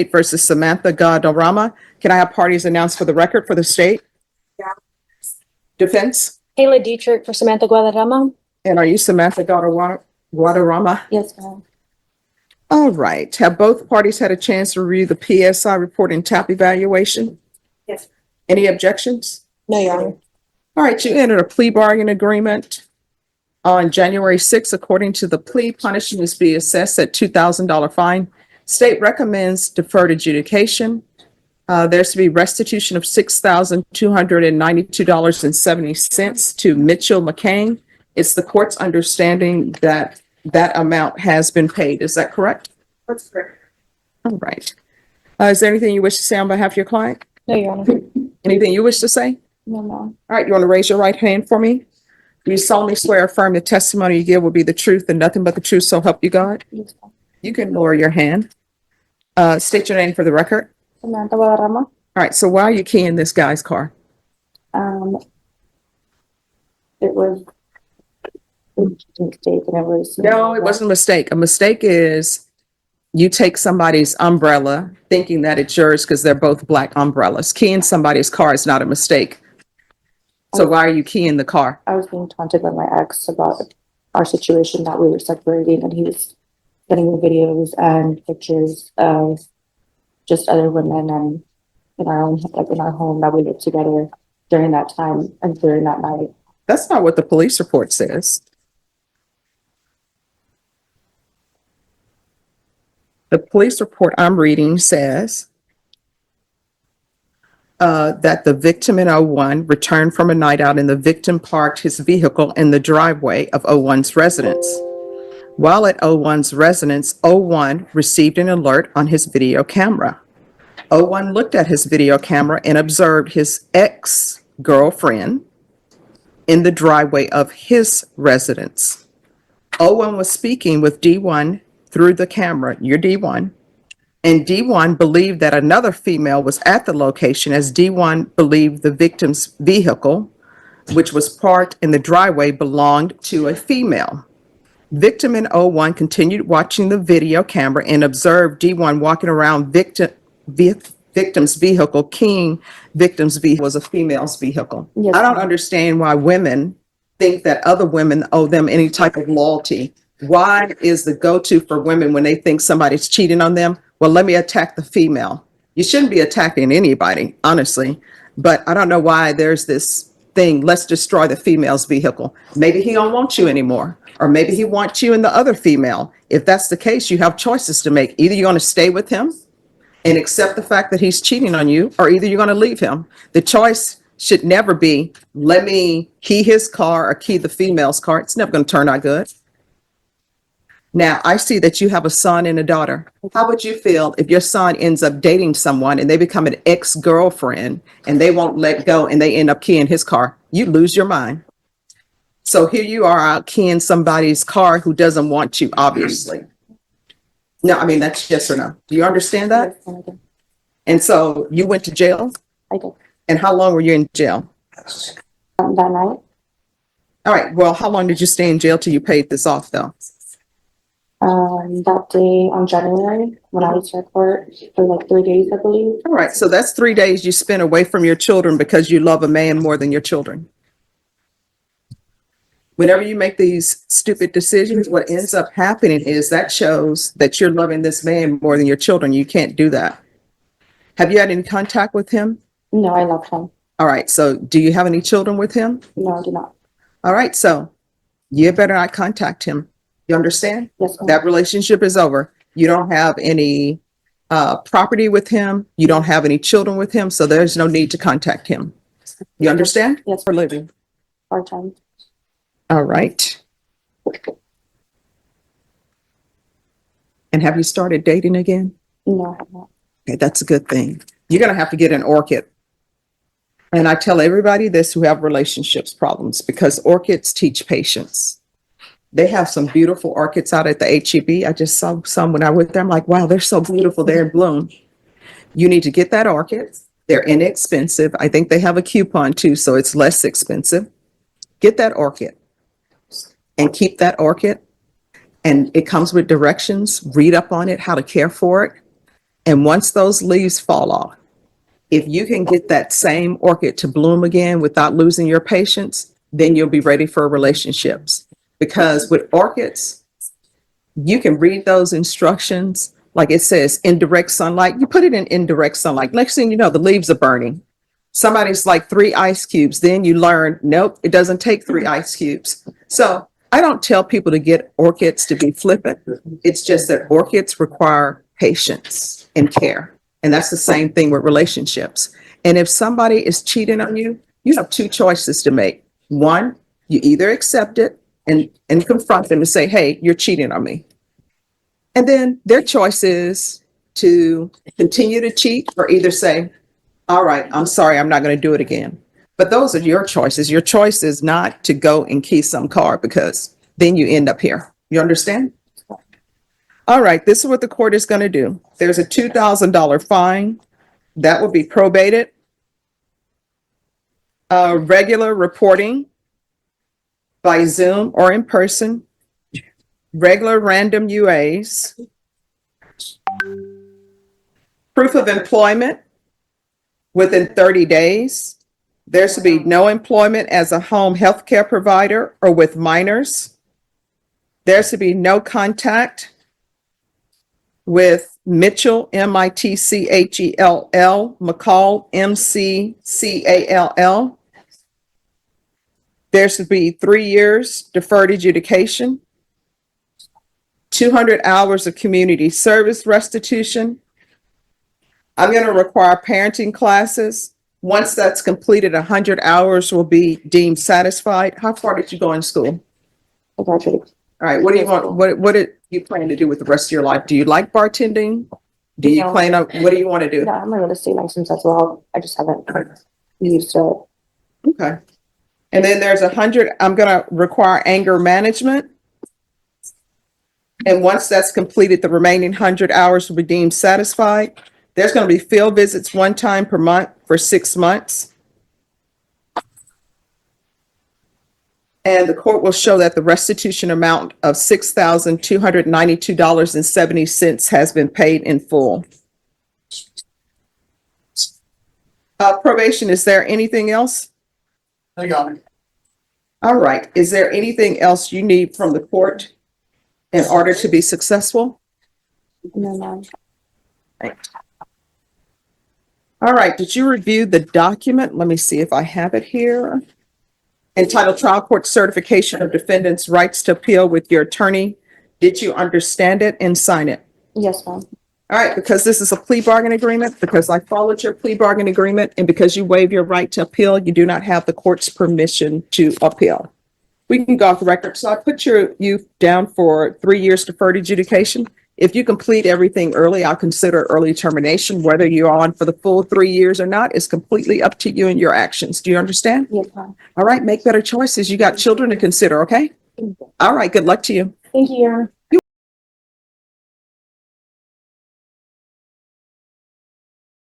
versus Samantha Guadarrama. Can I have parties announced for the record for the state? Yeah. Defense? Kayla Dietrich for Samantha Guadarrama. And are you Samantha Guadarrama? Yes, ma'am. All right. Have both parties had a chance to review the PSI report and TAP evaluation? Yes. Any objections? No, Your Honor. All right, you entered a plea bargain agreement on January 6th. According to the plea, punishment is be assessed at $2,000 fine. State recommends deferred adjudication. There's to be restitution of $6,292.70 to Mitchell McCain. It's the court's understanding that that amount has been paid. Is that correct? That's correct. All right. Is there anything you wish to say on behalf of your client? No, Your Honor. Anything you wish to say? No, ma'am. All right, you want to raise your right hand for me? Do you solemnly swear or affirm the testimony you give will be the truth and nothing but the truth, so help you God? Yes, ma'am. You can lower your hand. State your name for the record. Samantha Guadarrama. All right, so why are you keying this guy's car? It was a mistake and it was. No, it wasn't a mistake. A mistake is you take somebody's umbrella thinking that it's yours because they're both black umbrellas. Keying somebody's car is not a mistake. So why are you keying the car? I was being taunted by my ex about our situation, that we were separating, and he was sending me videos and pictures of just other women and in our own, like in our home that we lived together during that time and during that night. That's not what the police report says. The police report I'm reading says that the victim in O1 returned from a night out and the victim parked his vehicle in the driveway of O1's residence. While at O1's residence, O1 received an alert on his video camera. O1 looked at his video camera and observed his ex-girlfriend in the driveway of his residence. O1 was speaking with D1 through the camera, your D1, and D1 believed that another female was at the location as D1 believed the victim's vehicle, which was parked in the driveway, belonged to a female. Victim in O1 continued watching the video camera and observed D1 walking around victim's vehicle, keying victim's vehicle was a female's vehicle. Yes, I don't ma'am. understand why women think that other women owe them any type of loyalty. Why is the go-to for women when they think somebody's cheating on them? Well, let me attack the female. You shouldn't be attacking anybody, honestly. But I don't know why there's this thing, let's destroy the female's vehicle. Maybe he don't want you anymore. Or maybe he wants you and the other female. If that's the case, you have choices to make. Either you're going to stay with him and accept the fact that he's cheating on you, or either you're going to leave him. The choice should never be, let me key his car or key the female's car. It's never going to turn out good. Now, I see that you have a son and a daughter. How would you feel if your son ends up dating someone and they become an ex-girlfriend and they won't let go and they end up keying his car? You lose your mind. So here you are out keying somebody's car who doesn't want you, obviously. No, I mean, that's yes or no. Do you understand that? Yes, I did. And so you went to jail? I did. And how long were you in jail? That night, All right, well, how long did you stay in jail till you paid this off, though? that day on January, when I was at court for like 3 days, I believe. All right, so that's 3 days you spent away from your children because you love a man more than your children. Whenever you make these stupid decisions, what ends up happening is that shows that you're loving this man more than your children. You can't do that. Have you had any contact with him? No, I love him. All right, so do you have any children with him? No, I do not. All right, so you better not contact him. You understand? Yes, ma'am. That relationship is over. You don't have any property with him. You don't have any children with him, so there's no need to contact him. You understand? Yes. For living. Part-time. All right. And have you started dating again? No, I have not. Okay, that's a good thing. You're going to have to get an orchid. And I tell everybody this who have relationships problems, because orchids teach patience. They have some beautiful orchids out at the HEB. I just saw some when I went there. I'm like, wow, they're so beautiful. They're in bloom. You need to get that orchid. They're inexpensive. I think they have a coupon too, so it's less expensive. Get that orchid and keep that orchid. And it comes with directions. Read up on it, how to care for it. And once those leaves fall off, if you can get that same orchid to bloom again without losing your patience, then you'll be ready for relationships. Because with orchids, you can read those instructions. Like it says, indirect sunlight, you put it in indirect sunlight. Next thing you know, the leaves are burning. Somebody's like 3 ice cubes. Then you learn, nope, it doesn't take 3 ice cubes. So I don't tell people to get orchids to be flippant. It's just that orchids require patience and care. And that's the same thing with relationships. And if somebody is cheating on you, you have 2 choices to make. One, you either accept it and confront them and say, hey, you're cheating on me. And then their choice is to continue to cheat or either say, all right, I'm sorry, I'm not going to do it again. But those are your choices. Your choice is not to go and key some car because then you end up here. You understand? All right, this is what the court is going to do. There's a $2,000 fine that will be probated. Regular reporting by Zoom or in person. Regular random UAs. Proof of employment within 30 days. There should be no employment as a home health care provider or with minors. There should be no contact with Mitchell, MITCHELL, McCall, MCCALL. There should be 3 years deferred adjudication, 200 hours of community service restitution. I'm going to require parenting classes. Once that's completed, 100 hours will be deemed satisfied. How far did you go in school? I graduated. All right, what do you want? What did you plan to do with the rest of your life? Do you like bartending? Do you No. plan on, what do you want to do? Yeah, I'm a real estate license as well. I just haven't used it. Okay. And then there's 100, I'm going to require anger management. And once that's completed, the remaining 100 hours will be deemed satisfied. There's going to be field visits 1 time per month for 6 months. And the court will show that the restitution amount of $6,292.70 has been paid in full. Probation, is there anything else? I got it. All right. Is there anything else you need from the court in order to be successful? No, ma'am. All right. Did you review the document? Let me see if I have it here. Entitled Trial Court Certification of Defendant's Rights to Appeal with your attorney. Did you understand it and sign it? Yes, ma'am. All right, because this is a plea bargain agreement, because I followed your plea bargain agreement, and because you waive your right to appeal, you do not have the court's permission to appeal. We can go off the record. So I put you down for 3 years deferred adjudication. If you complete everything early, I'll consider early termination. Whether you're on for the full 3 years or not is completely up to you and your actions. Do you understand? Yes, ma'am. All right, make better choices. You got children to consider, okay? All right, good luck to you. Thank you, Your Honor.